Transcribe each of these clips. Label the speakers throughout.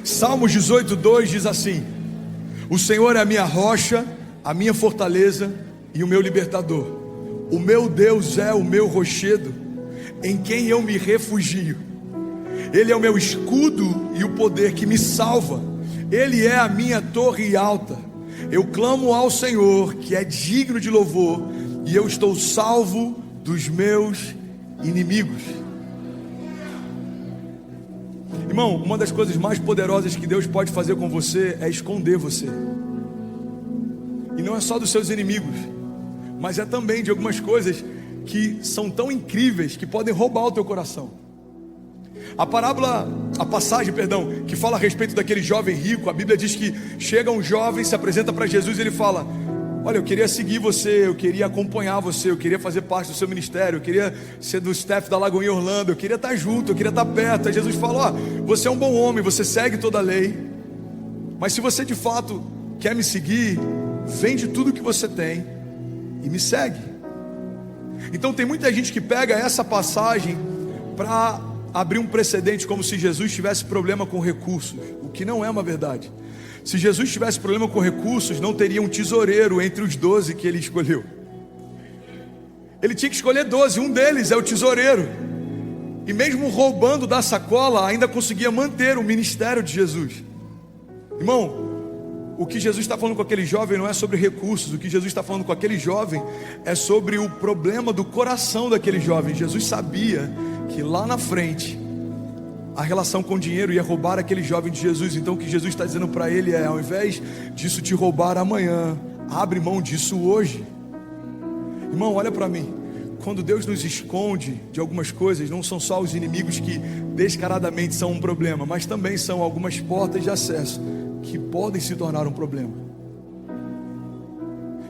Speaker 1: Salmos 18:2 diz assim: o Senhor é a minha rocha, a minha fortaleza e o meu libertador. O meu Deus é o meu rochedo, em quem eu me refugio. Ele é o meu escudo e o poder que me salva. Ele é a minha torre alta. Eu clamo ao Senhor, que é digno de louvor, e eu estou salvo dos meus inimigos. Irmão, uma das coisas mais poderosas que Deus pode fazer com você é esconder você. E não é só dos seus inimigos, mas é também de algumas coisas que são tão incríveis que podem roubar o teu coração. A passagem, que fala a respeito daquele jovem rico, a Bíblia diz que chega um jovem, se apresenta para Jesus e ele fala: olha, eu queria seguir você, eu queria acompanhar você, eu queria fazer parte do seu ministério, eu queria ser do staff da Lagoinha Orlando, eu queria estar junto, eu queria estar perto. Aí Jesus fala: ó, você é um bom homem, você segue toda a lei, mas se você de fato quer me seguir, vende tudo que você tem e me segue. Então tem muita gente que pega essa passagem para abrir um precedente, como se Jesus tivesse problema com recursos, o que não é uma verdade. Se Jesus tivesse problema com recursos, não teria um tesoureiro entre os 12 que ele escolheu. Ele tinha que escolher 12, um deles é o tesoureiro. E mesmo roubando da sacola, ainda conseguia manter o ministério de Jesus. Irmão, o que Jesus está falando com aquele jovem não é sobre recursos. O que Jesus está falando com aquele jovem é sobre o problema do coração daquele jovem. Jesus sabia que lá na frente a relação com o dinheiro ia roubar aquele jovem de Jesus. Então o que Jesus está dizendo para ele é: ao invés disso te roubar amanhã, abre mão disso hoje. Irmão, olha para mim. Quando Deus nos esconde de algumas coisas, não são só os inimigos que descaradamente são um problema, mas também são algumas portas de acesso que podem se tornar um problema.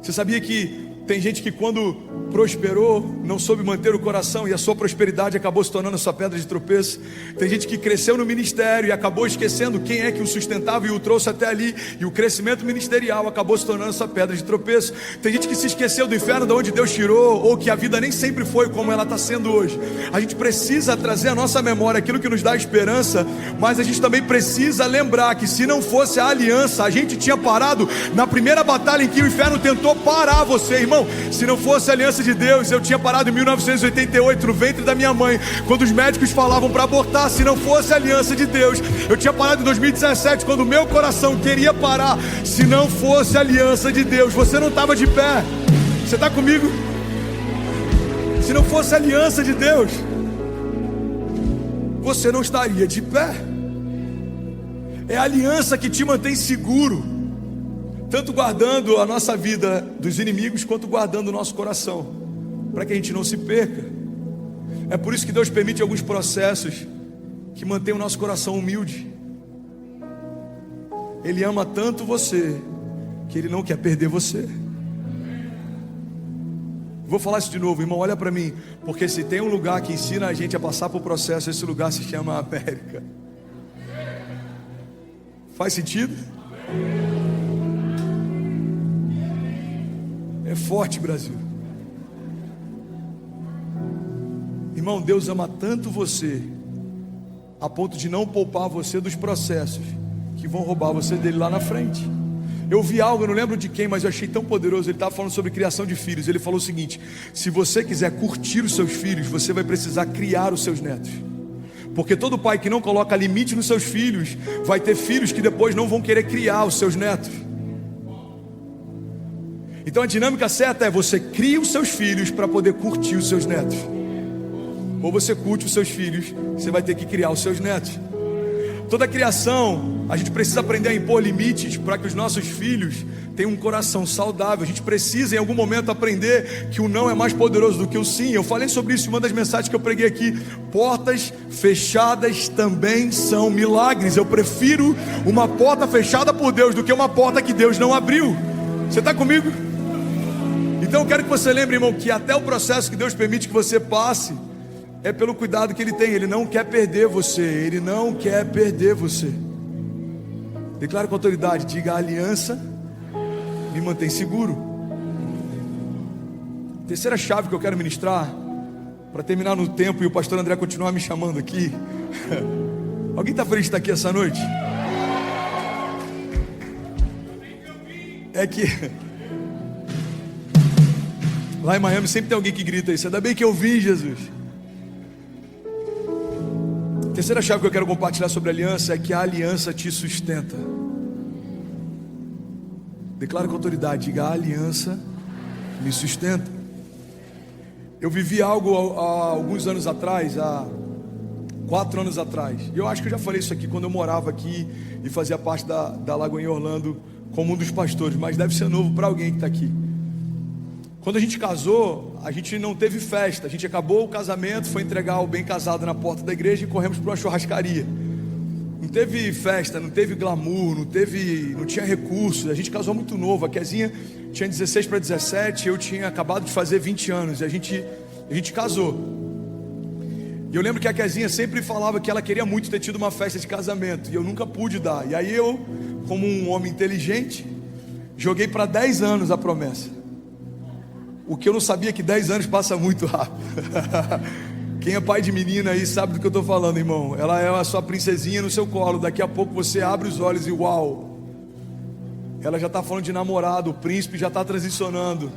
Speaker 1: Você sabia que tem gente que quando prosperou, não soube manter o coração e a sua prosperidade acabou se tornando a sua pedra de tropeço? Tem gente que cresceu no ministério e acabou esquecendo quem é que o sustentava e o trouxe até ali, e o crescimento ministerial acabou se tornando a sua pedra de tropeço. Tem gente que se esqueceu do inferno de onde Deus tirou, ou que a vida nem sempre foi como ela está sendo hoje. A gente precisa trazer à nossa memória aquilo que nos dá esperança, mas a gente também precisa lembrar que se não fosse a aliança, a gente tinha parado na primeira batalha em que o inferno tentou parar você, irmão. Se não fosse a aliança de Deus, eu tinha parado em 1988 no ventre da minha mãe, quando os médicos falavam para abortar. Se não fosse a aliança de Deus, eu tinha parado em 2017, quando o meu coração queria parar. Se não fosse a aliança de Deus, você não estava de pé. Você está comigo? Se não fosse a aliança de Deus, você não estaria de pé. É a aliança que te mantém seguro, tanto guardando a nossa vida dos inimigos, quanto guardando o nosso coração, para que a gente não se perca. É por isso que Deus permite alguns processos que mantêm o nosso coração humilde. Ele ama tanto você, que Ele não quer perder você. Vou falar isso de novo, irmão, olha para mim. Porque se tem um lugar que ensina a gente a passar por processo, esse lugar se chama América. Faz sentido? É forte, Brasil. Irmão, Deus ama tanto você, a ponto de não poupar você dos processos que vão roubar você dele lá na frente. Eu vi algo, eu não lembro de quem, mas eu achei tão poderoso. Ele estava falando sobre criação de filhos. Ele falou o seguinte: se você quiser curtir os seus filhos, você vai precisar criar os seus netos. Porque todo pai que não coloca limite nos seus filhos, vai ter filhos que depois não vão querer criar os seus netos. Então a dinâmica certa é: você cria os seus filhos para poder curtir os seus netos. Ou você curte os seus filhos, você vai ter que criar os seus netos. Toda criação, a gente precisa aprender a impor limites para que os nossos filhos tenham um coração saudável. A gente precisa em algum momento aprender que o não é mais poderoso do que o sim. Eu falei sobre isso em uma das mensagens que eu preguei aqui. Portas fechadas também são milagres. Eu prefiro uma porta fechada por Deus do que uma porta que Deus não abriu. Você está comigo? Então eu quero que você lembre, irmão, que até o processo que Deus permite que você passe é pelo cuidado que Ele tem. Ele não quer perder você. Ele não quer perder você. Declare com autoridade. Diga: a aliança me mantém seguro. Terceira chave que eu quero ministrar, para terminar no tempo e o pastor André continuar me chamando aqui. Alguém está feliz de estar aqui essa noite? é que lá em Miami sempre tem alguém que grita isso. Ainda bem que eu vim, Jesus. A terceira chave que eu quero compartilhar sobre a aliança é que a aliança te sustenta. Declara com autoridade, diga: a aliança me sustenta. Eu vivi algo há alguns anos atrás, há 4 anos atrás. E eu acho que eu já falei isso aqui quando eu morava aqui e fazia parte da Lagoinha Orlando como um dos pastores, mas deve ser novo para alguém que está aqui. Quando a gente casou, a gente não teve festa. A gente acabou o casamento, foi entregar o bem casado na porta da igreja e corremos para uma churrascaria. Não teve festa, não teve glamour, não tinha recursos. A gente casou muito novo. A Kezinha tinha 16 para 17, eu tinha acabado de fazer 20 anos. E a gente casou. E eu lembro que a Kezinha sempre falava que ela queria muito ter tido uma festa de casamento, e eu nunca pude dar. E aí eu, como um homem inteligente, joguei para 10 anos a promessa. O que eu não sabia, que 10 anos passa muito rápido. Quem é pai de menina aí sabe do que eu estou falando, irmão. Ela é a sua princesinha no seu colo. Daqui a pouco você abre os olhos e uau, ela já está falando de namorado, o príncipe já está transicionando.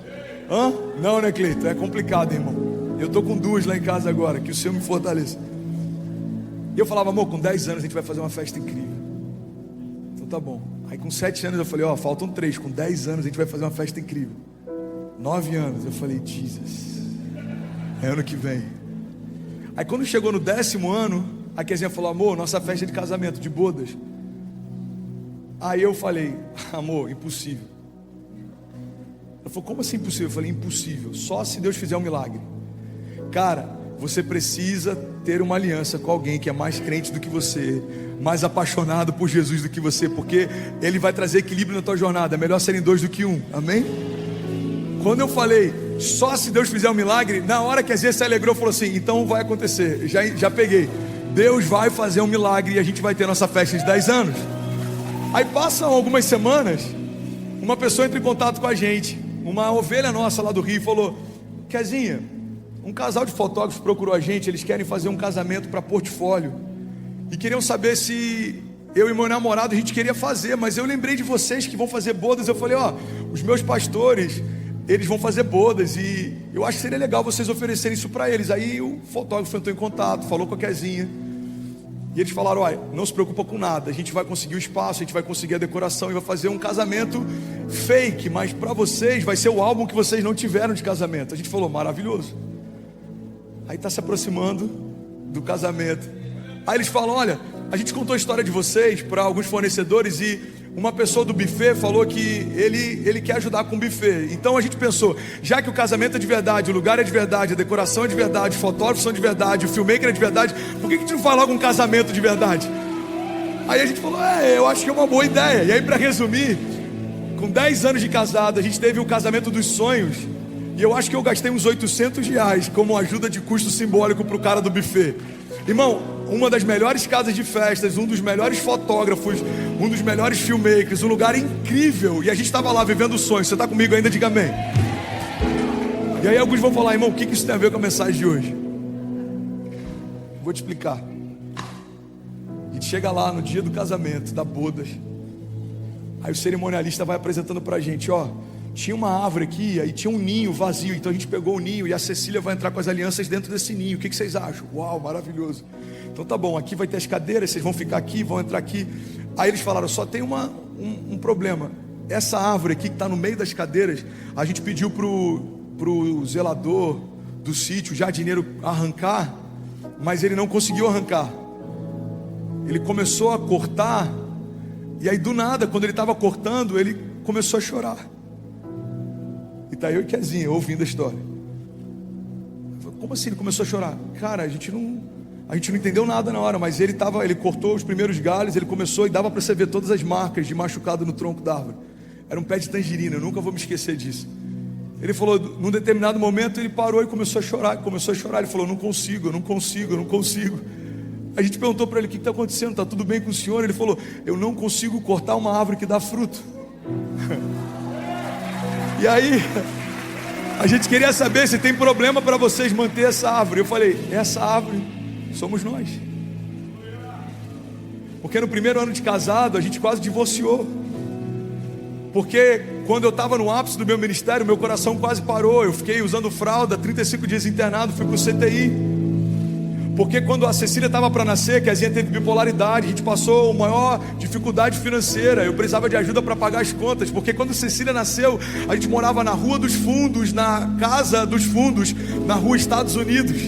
Speaker 1: Hã? Não, né, Cleiton? É complicado, irmão. Eu estou com 2 lá em casa agora, que o Senhor me fortaleça. E eu falava: amor, com 10 anos a gente vai fazer uma festa incrível. Então tá bom. Aí com 7 anos eu falei: ó, faltam 3. Com 10 anos a gente vai fazer uma festa incrível. 9 anos eu falei: Jesus, é ano que vem. Aí quando chegou no 10º ano, a Kezinha falou: amor, nossa festa é de casamento, de bodas. Aí eu falei: amor, impossível. Ela falou: como assim impossível? Eu falei: impossível, só se Deus fizer um milagre. Cara, você precisa ter uma aliança com alguém que é mais crente do que você, mais apaixonado por Jesus do que você, porque Ele vai trazer equilíbrio na tua jornada. É melhor serem 2 do que 1, amém? Quando eu falei, só se Deus fizer um milagre, na hora que a Zé se alegrou, falou assim: então vai acontecer. Já peguei. Deus vai fazer um milagre e a gente vai ter nossa festa de 10 anos. Aí passam algumas semanas, uma pessoa entra em contato com a gente, uma ovelha nossa lá do Rio, e falou: Kezinha, um casal de fotógrafos procurou a gente, eles querem fazer um casamento para portfólio e queriam saber se eu e meu namorado a gente queria fazer, mas eu lembrei de vocês que vão fazer bodas. Eu falei: ó, os meus pastores, eles vão fazer bodas e eu acho que seria legal vocês oferecerem isso para eles. Aí o fotógrafo entrou em contato, falou com a Kezinha e eles falaram: olha, não se preocupa com nada, a gente vai conseguir o espaço, a gente vai conseguir a decoração e vai fazer um casamento fake, mas para vocês vai ser o álbum que vocês não tiveram de casamento. A gente falou: maravilhoso. Aí está se aproximando do casamento. Aí eles falam: olha, a gente contou a história de vocês para alguns fornecedores e uma pessoa do buffet falou que ele quer ajudar com o buffet. Então a gente pensou, já que o casamento é de verdade, o lugar é de verdade, a decoração é de verdade, os fotógrafos são de verdade, o filmmaker é de verdade, por que a gente não faz logo um casamento de verdade? Aí a gente falou: eu acho que é uma boa ideia. E aí, para resumir, com 10 anos de casado, a gente teve o casamento dos sonhos. E eu acho que eu gastei uns R$800 como ajuda de custo simbólico para o cara do buffet. Irmão, uma das melhores casas de festas, um dos melhores fotógrafos, um dos melhores filmmakers, um lugar incrível. E a gente estava lá vivendo o sonho. Você está comigo ainda? Diga amém. E aí alguns vão falar: irmão, o que isso tem a ver com a mensagem de hoje? Vou te explicar. A gente chega lá no dia do casamento, da bodas. Aí o cerimonialista vai apresentando pra gente: ó, tinha uma árvore aqui, aí tinha um ninho vazio. Então a gente pegou o ninho e a Cecília vai entrar com as alianças dentro desse ninho. O que vocês acham? Uau, maravilhoso. Então tá bom, aqui vai ter as cadeiras, vocês vão ficar aqui, vão entrar aqui. Aí eles falaram: só tem um problema. Essa árvore aqui que está no meio das cadeiras, a gente pediu pro zelador do sítio, o jardineiro, arrancar, mas ele não conseguiu arrancar. Ele começou a cortar, e aí do nada, quando ele estava cortando, ele começou a chorar. E tá eu e Kezinha ouvindo a história. Como assim ele começou a chorar? Cara, a gente não entendeu nada na hora, mas ele cortou os primeiros galhos, ele começou e dava para você ver todas as marcas de machucado no tronco da árvore. Era um pé de tangerina, eu nunca vou me esquecer disso. Ele falou, num determinado momento ele parou e começou a chorar. Ele falou: não consigo. A gente perguntou para ele: o que está acontecendo? Está tudo bem com o senhor? Ele falou: eu não consigo cortar uma árvore que dá fruto. E aí a gente queria saber se tem problema para vocês manter essa árvore. Eu falei: essa árvore somos nós. Porque no primeiro ano de casado a gente quase divorciou. Porque quando eu estava no ápice do meu ministério, meu coração quase parou. Eu fiquei usando fralda, 35 dias internado, fui para o CTI. Porque quando a Cecília estava para nascer, que a Zinha teve bipolaridade, a gente passou a maior dificuldade financeira. Eu precisava de ajuda para pagar as contas. Porque quando a Cecília nasceu, a gente morava na Rua dos Fundos, na Casa dos Fundos, na Rua Estados Unidos.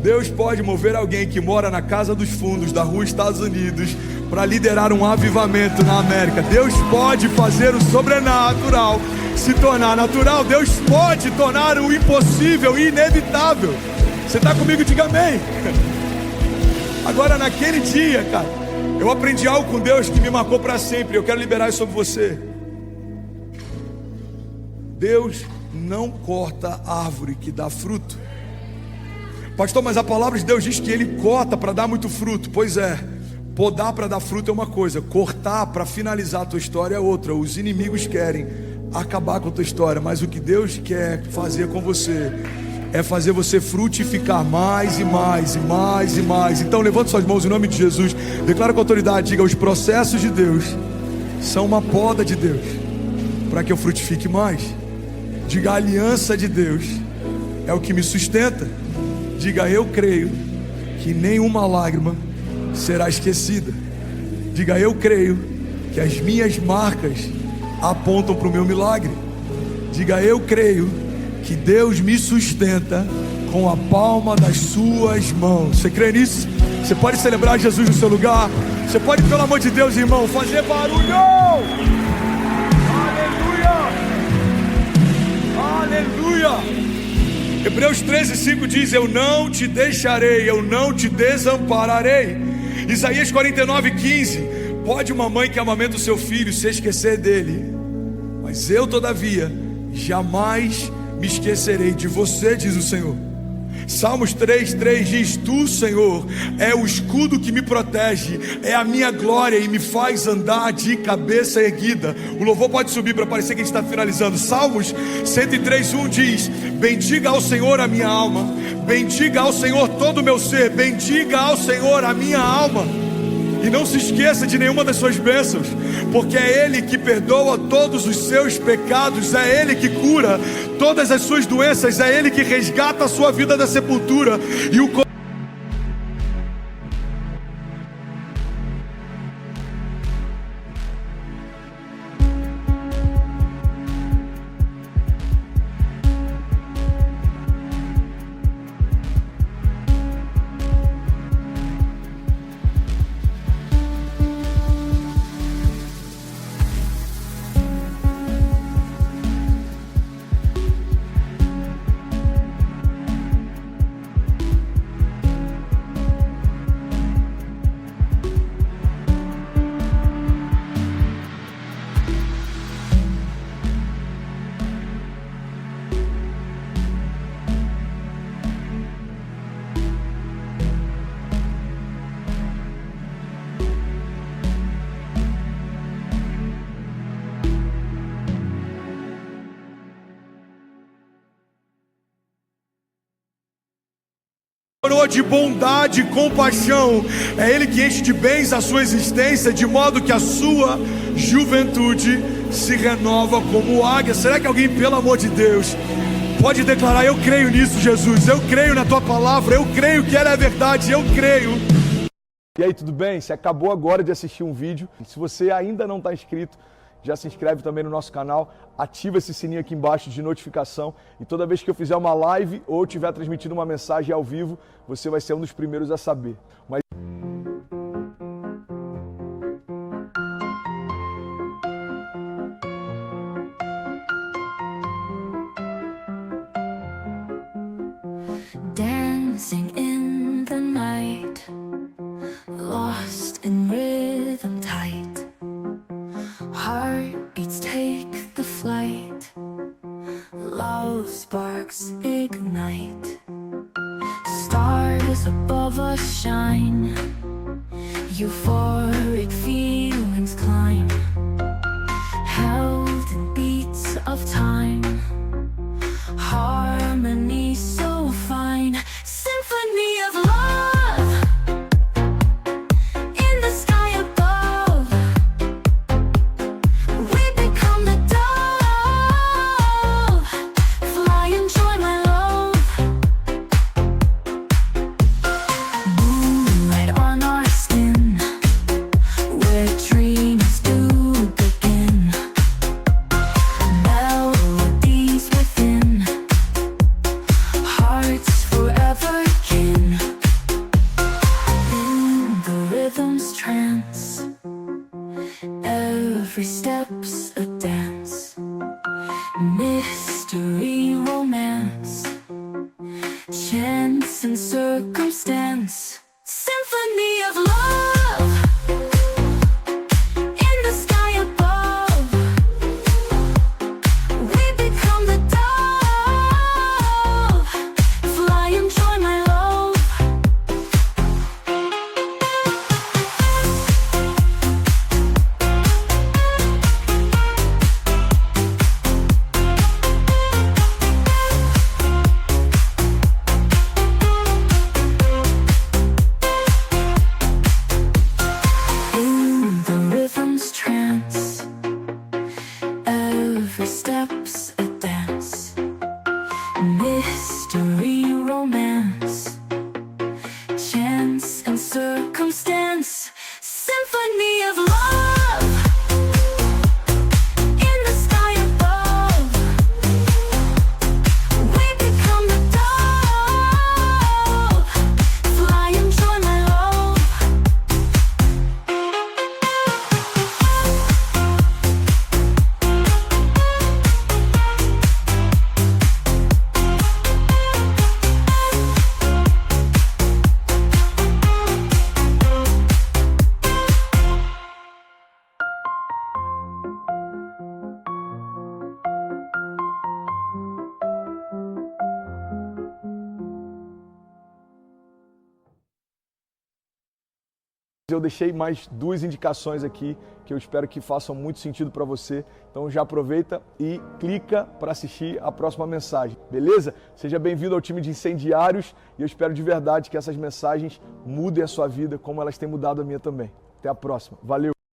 Speaker 1: Deus pode mover alguém que mora na Casa dos Fundos da Rua Estados Unidos para liderar um avivamento na América. Deus pode fazer o sobrenatural se tornar natural. Deus pode tornar o impossível inevitável. Você está comigo? Diga amém. Agora, naquele dia, cara, eu aprendi algo com Deus que me marcou para sempre. Eu quero liberar isso sobre você. Deus não corta árvore que dá fruto. Pastor, mas a palavra de Deus diz que Ele corta para dar muito fruto. Pois é, podar para dar fruto é uma coisa, cortar para finalizar a tua história é outra. Os inimigos querem acabar com a tua história, mas o que Deus quer fazer com você é fazer você frutificar mais e mais e mais e mais. Então levante suas mãos em nome de Jesus, declara com autoridade, diga: os processos de Deus são uma poda de Deus para que eu frutifique mais. Diga: a aliança de Deus é o que me sustenta. Diga: eu creio que nenhuma lágrima será esquecida. Diga: eu creio que as minhas marcas apontam para o meu milagre. Diga: eu creio que Deus me sustenta com a palma das suas mãos. Você crê nisso? Você pode celebrar Jesus no seu lugar. Você pode, pelo amor de Deus, irmão, fazer barulho. Aleluia. Aleluia. Hebreus 13:5 diz: eu não te deixarei, eu não te desampararei. Isaías 49:15: pode uma mãe que amamenta o seu filho se esquecer dele, mas eu todavia jamais me esquecerei de você, diz o Senhor. Salmos 3:3 diz: tu, Senhor, é o escudo que me protege, é a minha glória e me faz andar de cabeça erguida. O louvor pode subir para parecer que a gente está finalizando. Salmos 103:1 diz: bendiga ao Senhor a minha alma, bendiga ao Senhor todo o meu ser, bendiga ao Senhor a minha alma. E não se esqueça de nenhuma das suas bênçãos, porque é Ele que perdoa todos os seus pecados, é Ele que cura todas as suas doenças, é Ele que resgata a sua vida da sepultura. E o de bondade e compaixão, é Ele que enche de bens a sua existência, de modo que a sua juventude se renova como águia. Será que alguém, pelo amor de Deus, pode declarar: eu creio nisso, Jesus, eu creio na tua palavra, eu creio que ela é a verdade, eu creio. E aí, tudo bem? Você acabou agora de assistir um vídeo. Se você ainda não está inscrito, já se inscreve também no nosso canal, ativa esse sininho aqui embaixo de notificação, e toda vez que eu fizer uma live ou estiver transmitindo uma mensagem ao vivo, você vai ser um dos primeiros a saber. Mas
Speaker 2: dancing in the night, lost in rhythm tight, heartbeats take the flight, love sparks ignite, stars above us shine, euphoric feelings climb, held in beats of time, harmony so fine, symphony of love in the sky above, trance. Every step's a dance. Mystery, romance, chance and circumstance. Symphony of love in the sky above. We become the dove. Fly and join my love. In the rhythm's trance, every step's a dance. Mystery, romance, chance and circumstance. Symphony of love in the sky above. We become the dove. Fly and join my love.
Speaker 1: Eu deixei mais 2 indicações aqui que eu espero que façam muito sentido para você. Então já aproveita e clica para assistir a próxima mensagem, beleza? Seja bem-vindo ao time de incendiários e eu espero de verdade que essas mensagens mudem a sua vida como elas têm mudado a minha também. Até a próxima. Valeu!